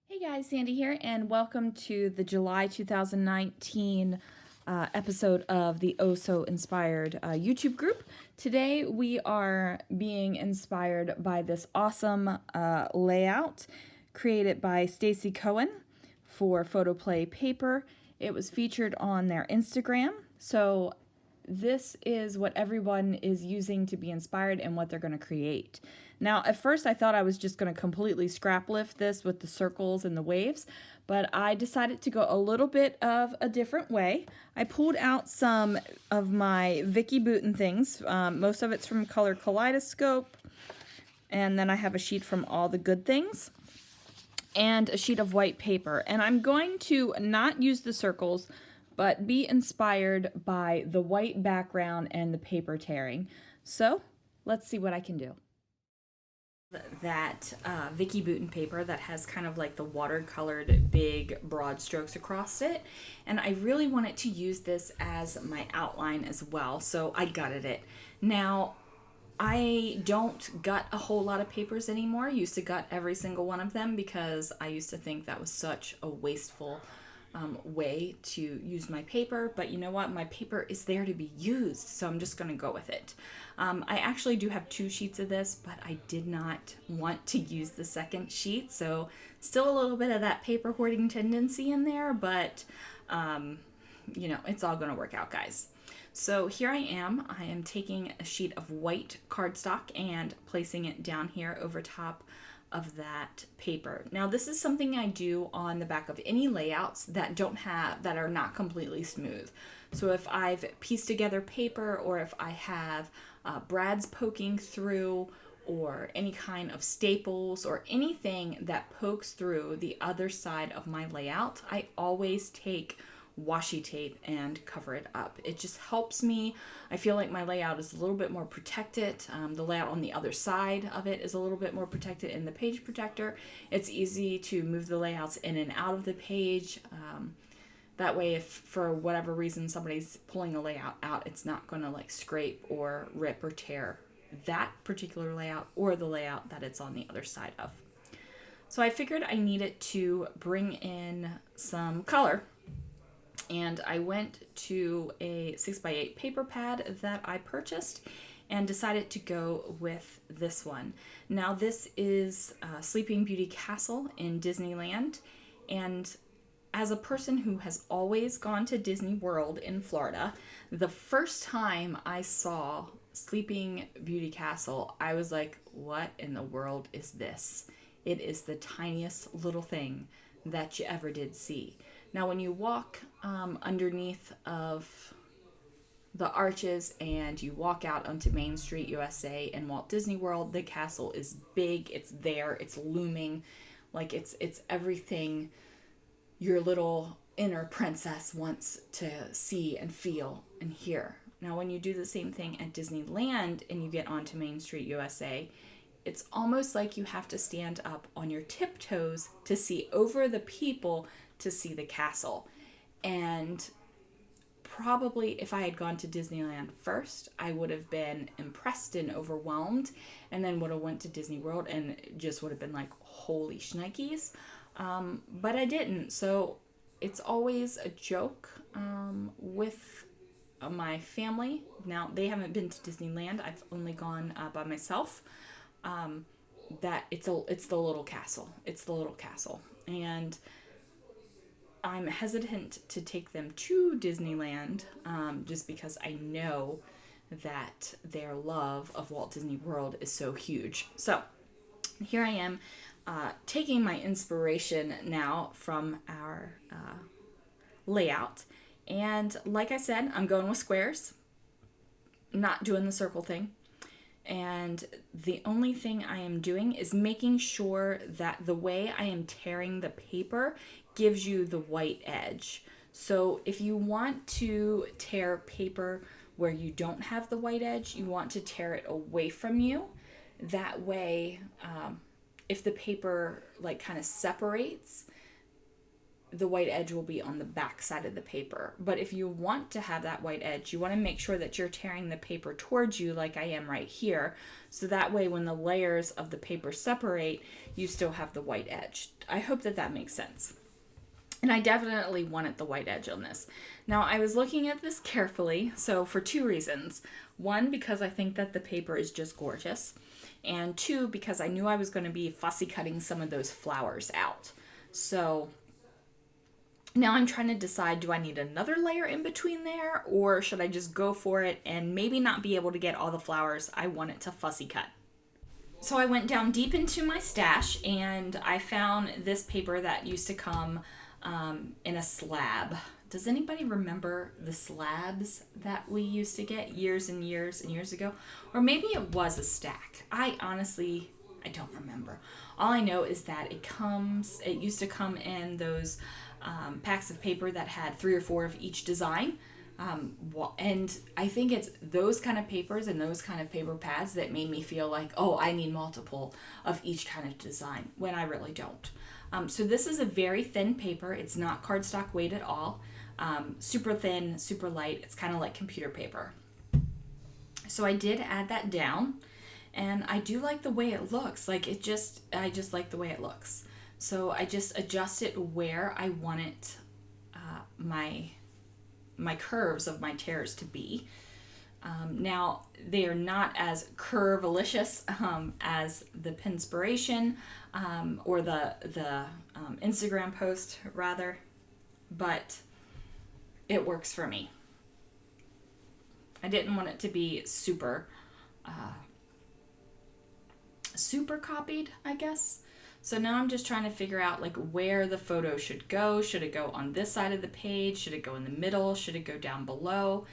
Hey guys, Sandy here, and welcome to the July 2019 episode of the Oh So Inspired YouTube group. Today we are being inspired by this awesome layout created by Stacy Cohen for Photoplay Paper. It was featured on their Instagram, so this is what everyone is using to be inspired and what they're going to create. Now, at first I thought I was just going to completely scrap lift this with the circles and the waves, but I decided to go a little bit of a different way. I pulled out some of my Vicki Boutin things. Most of it's from color Kaleidoscope, and then I have a sheet from All the Good Things and a sheet of white paper. And I'm going to not use the circles, but be inspired by the white background and the paper tearing. So let's see what I can do. That Vicki Boutin paper that has kind of like the watercolored big broad strokes across it, and I really wanted to use this as my outline as well, so I gutted it. Now I don't gut a whole lot of papers anymore. I used to gut every single one of them because I used to think that was such a wasteful way to use my paper, but you know what? My paper is there to be used, so I'm just going to go with it. I actually do have 2 sheets of this, but I did not want to use the second sheet, so still a little bit of that paper hoarding tendency in there, but you know, it's all going to work out, guys. So here I am taking a sheet of white cardstock and placing it down here over top of that paper. Now this is something I do on the back of any layouts that are not completely smooth. So if I've pieced together paper, or if I have brads poking through, or any kind of staples or anything that pokes through the other side of my layout, I always take washi tape and cover it up. It just helps me. I feel like my layout is a little bit more protected. The layout on the other side of it is a little bit more protected in the page protector. It's easy to move the layouts in and out of the page. That way, if for whatever reason somebody's pulling a layout out, it's not going to like scrape or rip or tear that particular layout or the layout that it's on the other side of. So I figured I needed to bring in some color, and I went to a 6x8 paper pad that I purchased and decided to go with this one. Now this is Sleeping Beauty Castle in Disneyland, and as a person who has always gone to Disney World in Florida, the first time I saw Sleeping Beauty Castle, I was like, what in the world is this? It is the tiniest little thing that you ever did see. Now when you walk underneath of the arches and you walk out onto Main Street, USA in Walt Disney World, the castle is big, it's there, it's looming, like it's everything your little inner princess wants to see and feel and hear. Now when you do the same thing at Disneyland and you get onto Main Street, USA, it's almost like you have to stand up on your tiptoes to see over the people to see the castle. And probably if I had gone to Disneyland first, I would have been impressed and overwhelmed, and then would have went to Disney World and just would have been like, holy shnikes. But I didn't. So it's always a joke with my family. Now they haven't been to Disneyland. I've only gone by myself. That it's the little castle. It's the little castle. And I'm hesitant to take them to Disneyland just because I know that their love of Walt Disney World is so huge. So here I am taking my inspiration now from our layout. And like I said, I'm going with squares, not doing the circle thing. And the only thing I am doing is making sure that the way I am tearing the paper gives you the white edge. So if you want to tear paper where you don't have the white edge, you want to tear it away from you. That way, if the paper like kind of separates, the white edge will be on the back side of the paper. But if you want to have that white edge, you want to make sure that you're tearing the paper towards you like I am right here. So that way when the layers of the paper separate, you still have the white edge. I hope that that makes sense. And I definitely wanted the white edge on this. Now, I was looking at this carefully, so for two reasons. One, because I think that the paper is just gorgeous. And two, because I knew I was going to be fussy cutting some of those flowers out. So now I'm trying to decide, do I need another layer in between there, or should I just go for it and maybe not be able to get all the flowers I want it to fussy cut? So I went down deep into my stash and I found this paper that used to come in a slab. Does anybody remember the slabs that we used to get years and years and years ago? Or maybe it was a stack. I don't remember. All I know is that it used to come in those packs of paper that had 3 or 4 of each design. And I think it's those kind of papers and those kind of paper pads that made me feel like, oh, I need multiple of each kind of design, when I really don't. So this is a very thin paper. It's not cardstock weight at all. Super thin, super light. It's kind of like computer paper. So I did add that down, and I do like the way it looks. I just like the way it looks. So I just adjust it where I want it, my curves of my tears to be. Now, they are not as curvilicious as the Pinspiration or the Instagram post, rather, but it works for me. I didn't want it to be super copied, I guess. So now I'm just trying to figure out like where the photo should go. Should it go on this side of the page? Should it go in the middle? Should it go down below?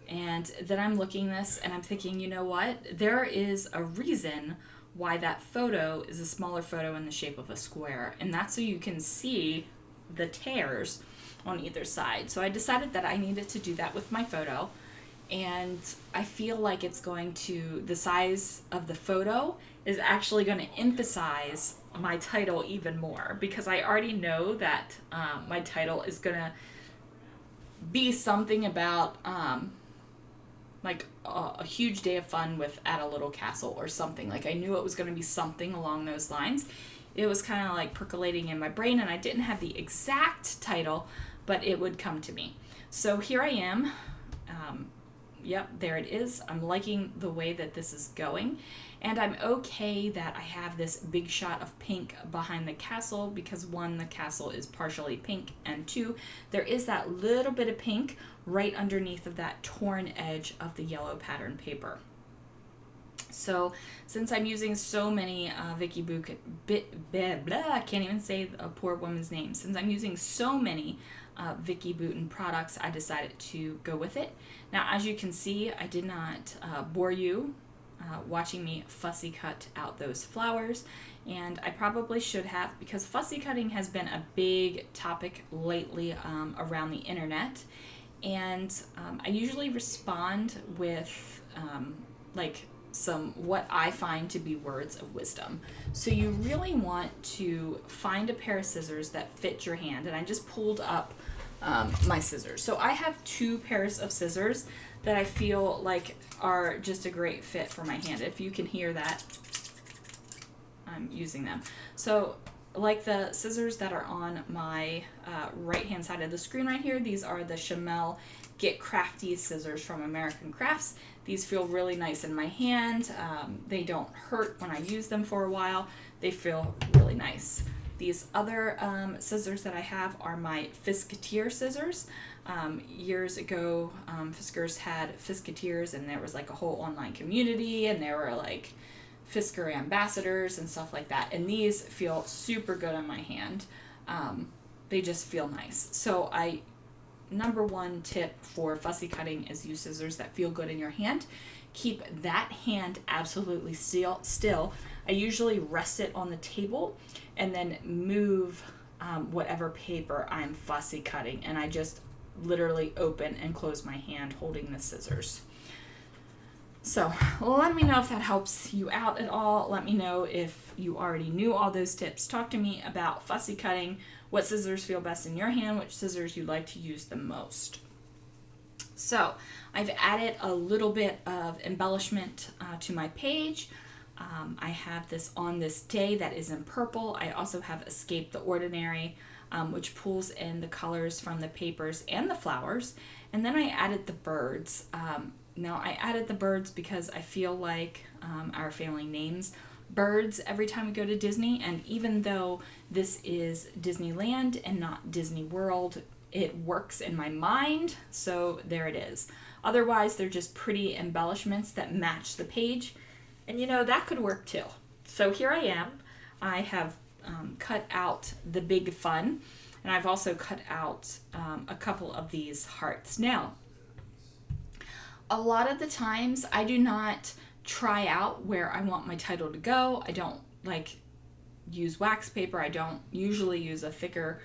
And then I'm looking this and I'm thinking, you know what? There is a reason why that photo is a smaller photo in the shape of a square. And that's so you can see the tears on either side. So I decided that I needed to do that with my photo. And I feel like the size of the photo is actually going to emphasize my title even more, because I already know that my title is going to be something about like a huge day of fun at a little castle or something. Like I knew it was going to be something along those lines. It was kind of like percolating in my brain, and I didn't have the exact title, but it would come to me. So here I am. Yep, there it is. I'm liking the way that this is going, and I'm okay that I have this big shot of pink behind the castle because 1, the castle is partially pink, and 2, there is that little bit of pink right underneath of that torn edge of the yellow pattern paper. So since I'm using so many Vicki Boutin, I can't even say a poor woman's name. Since I'm using so many Vicki Boutin products, I decided to go with it. Now, as you can see, I did not bore you watching me fussy cut out those flowers, and I probably should have, because fussy cutting has been a big topic lately around the internet, and I usually respond with like some what I find to be words of wisdom. So you really want to find a pair of scissors that fit your hand, and I just pulled up my scissors. So I have 2 pairs of scissors that I feel like are just a great fit for my hand. If you can hear that, I'm using them. So like the scissors that are on my right hand side of the screen right here, these are the Chamel Get Crafty scissors from American Crafts. These feel really nice in my hand. They don't hurt when I use them for a while. They feel really nice. These other scissors that I have are my Fisketeer scissors. Years ago, Fiskars had Fisketeers, and there was like a whole online community, and there were like Fisker ambassadors and stuff like that. And these feel super good on my hand. They just feel nice. So number 1 tip for fussy cutting is use scissors that feel good in your hand. Keep that hand absolutely still. I usually rest it on the table and then move whatever paper I'm fussy cutting, and I just literally open and close my hand holding the scissors. So let me know if that helps you out at all. Let me know if you already knew all those tips. Talk to me about fussy cutting, what scissors feel best in your hand, which scissors you like to use the most. So I've added a little bit of embellishment to my page. I have this On This Day that is in purple. I also have Escape the Ordinary, which pulls in the colors from the papers and the flowers. And then I added the birds. Now I added the birds because I feel like our family names birds every time we go to Disney, and even though this is Disneyland and not Disney World, it works in my mind, so there it is. Otherwise, they're just pretty embellishments that match the page, and that could work too. So here I am. I have cut out the big fun, and I've also cut out a couple of these hearts. Now, a lot of the times I do not try out where I want my title to go. I don't use wax paper. I don't usually use a thicker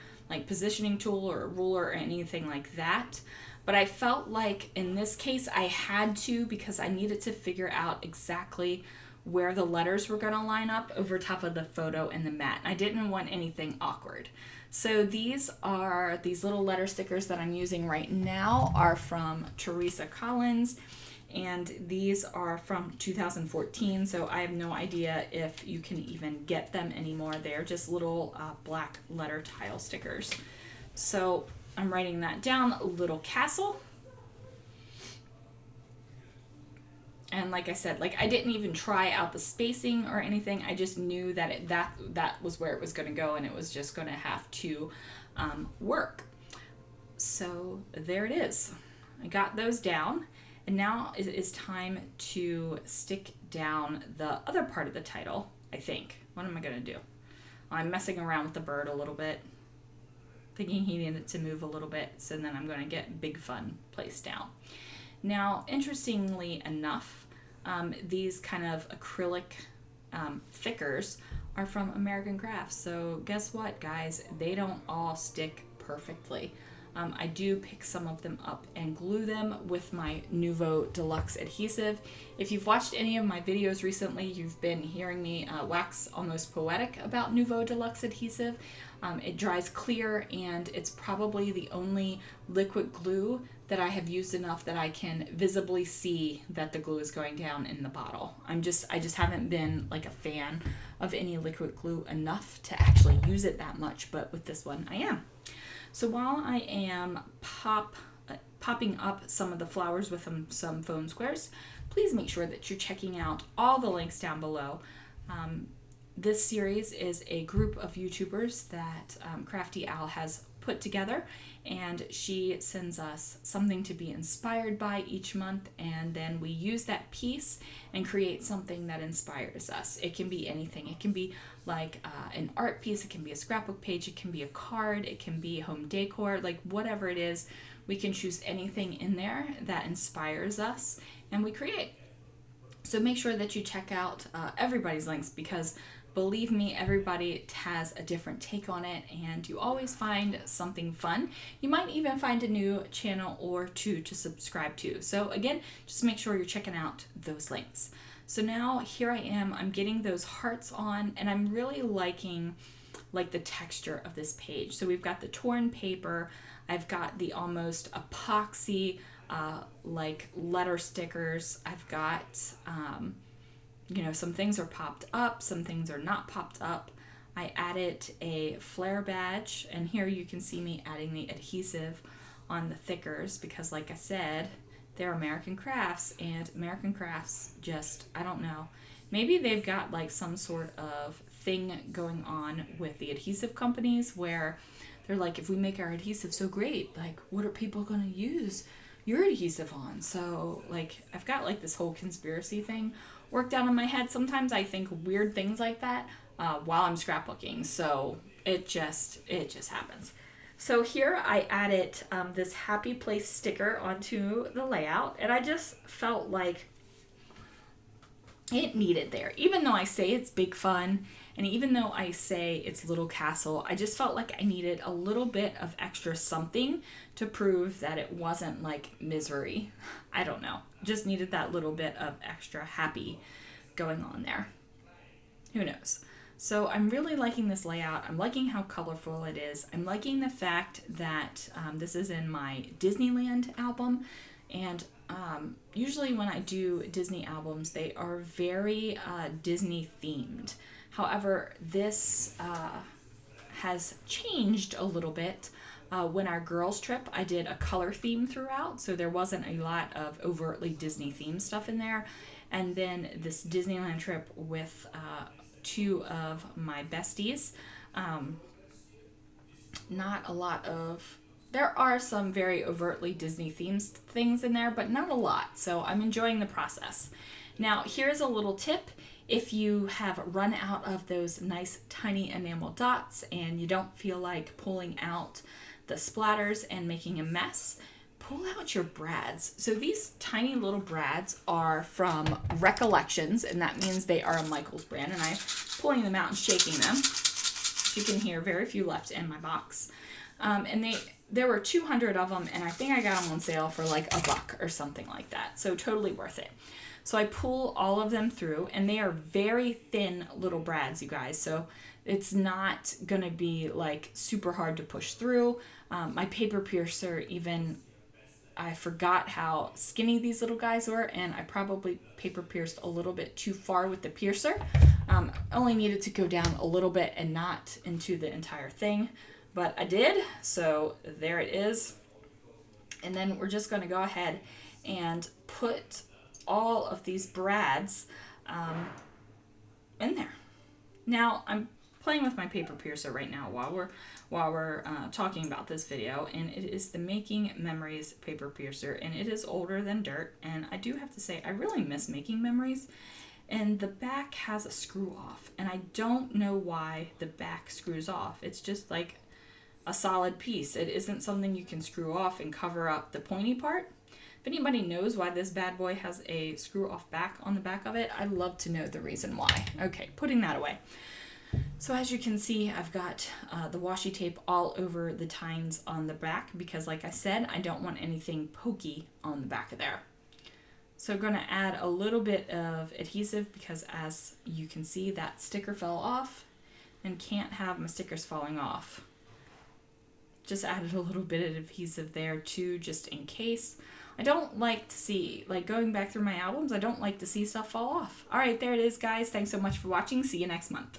positioning tool or a ruler or anything like that. But I felt like in this case I had to, because I needed to figure out exactly where the letters were going to line up over top of the photo and the mat. I didn't want anything awkward. So these little letter stickers that I'm using right now are from Teresa Collins, and these are from 2014, so I have no idea if you can even get them anymore. They're just little black letter tile stickers. So I'm writing that down, Little Castle. And like I said, I didn't even try out the spacing or anything. I just knew that that was where it was going to go, and it was just going to have to work. So there it is. I got those down, and now it is time to stick down the other part of the title, I think. What am I going to do? I'm messing around with the bird a little bit, thinking he needed to move a little bit, so then I'm going to get Big Fun placed down. Now, interestingly enough, these kind of acrylic thickers are from American Crafts. So guess what, guys? They don't all stick perfectly. I do pick some of them up and glue them with my Nouveau Deluxe adhesive. If you've watched any of my videos recently, you've been hearing me wax almost poetic about Nouveau Deluxe adhesive. It dries clear, and it's probably the only liquid glue that I have used enough that I can visibly see that the glue is going down in the bottle. I just haven't been a fan of any liquid glue enough to actually use it that much, but with this one I am. So while I am popping up some of the flowers with some foam squares, please make sure that you're checking out all the links down below. This series is a group of YouTubers that Crafty Owl has put together, and she sends us something to be inspired by each month, and then we use that piece and create something that inspires us. It can be anything. It can be an art piece, it can be a scrapbook page, it can be a card, it can be home decor, whatever it is, we can choose anything in there that inspires us and we create. So make sure that you check out everybody's links, because believe me, everybody has a different take on it, and you always find something fun. You might even find a new channel or two to subscribe to. So again, just make sure you're checking out those links. So now here I am, I'm getting those hearts on, and I'm really liking the texture of this page. So we've got the torn paper, I've got the almost epoxy letter stickers, I've got some things are popped up, some things are not popped up. I added a flare badge, and here you can see me adding the adhesive on the thickers because, like I said, they're American Crafts, and American Crafts just, I don't know, maybe they've got some sort of thing going on with the adhesive companies where they're if we make our adhesive so great, what are people going to use your adhesive on? So I've got this whole conspiracy thing worked out in my head. Sometimes I think weird things like that while I'm scrapbooking, so it just happens. So here I added this happy place sticker onto the layout, and I just felt like it needed there. Even though I say it's Big Fun, and even though I say it's Little Castle, I just felt like I needed a little bit of extra something to prove that it wasn't Misery. I don't know. just needed that little bit of extra happy going on there. Who knows? So I'm really liking this layout. I'm liking how colorful it is. I'm liking the fact that this is in my Disneyland album. And usually when I do Disney albums, they are very Disney themed. However, this has changed a little bit. When our girls trip, I did a color theme throughout, so there wasn't a lot of overtly Disney themed stuff in there. And then this Disneyland trip with two of my besties, not a lot of, there are some very overtly Disney themed things in there, but not a lot, so I'm enjoying the process. Now, here's a little tip. If you have run out of those nice tiny enamel dots and you don't feel like pulling out the splatters and making a mess, pull out your brads. So these tiny little brads are from Recollections, and that means they are a Michaels brand, and I'm pulling them out and shaking them. You can hear very few left in my box. And there were 200 of them, and I think I got them on sale for like $1 or something like that. So totally worth it. So I pull all of them through, and they are very thin little brads, you guys. So it's not going to be like super hard to push through. My paper piercer even, I forgot how skinny these little guys were, and I probably paper pierced a little bit too far with the piercer. Only needed to go down a little bit and not into the entire thing, but I did, so there it is. And then we're just going to go ahead and put all of these brads in there. Now, I'm playing with my paper piercer right now while we're talking about this video, and it is the Making Memories paper piercer, and it is older than dirt. And I do have to say, I really miss Making Memories. And the back has a screw off, and I don't know why the back screws off. It's just like a solid piece. It isn't something you can screw off and cover up the pointy part. If anybody knows why this bad boy has a screw off back on the back of it, I'd love to know the reason why. Okay, putting that away. So as you can see, I've got the washi tape all over the tines on the back because, like I said, I don't want anything pokey on the back of there. So I'm going to add a little bit of adhesive because, as you can see, that sticker fell off and can't have my stickers falling off. Just added a little bit of adhesive there too, just in case. I don't like to see, like going back through my albums, I don't like to see stuff fall off. All right, there it is, guys. Thanks so much for watching. See you next month.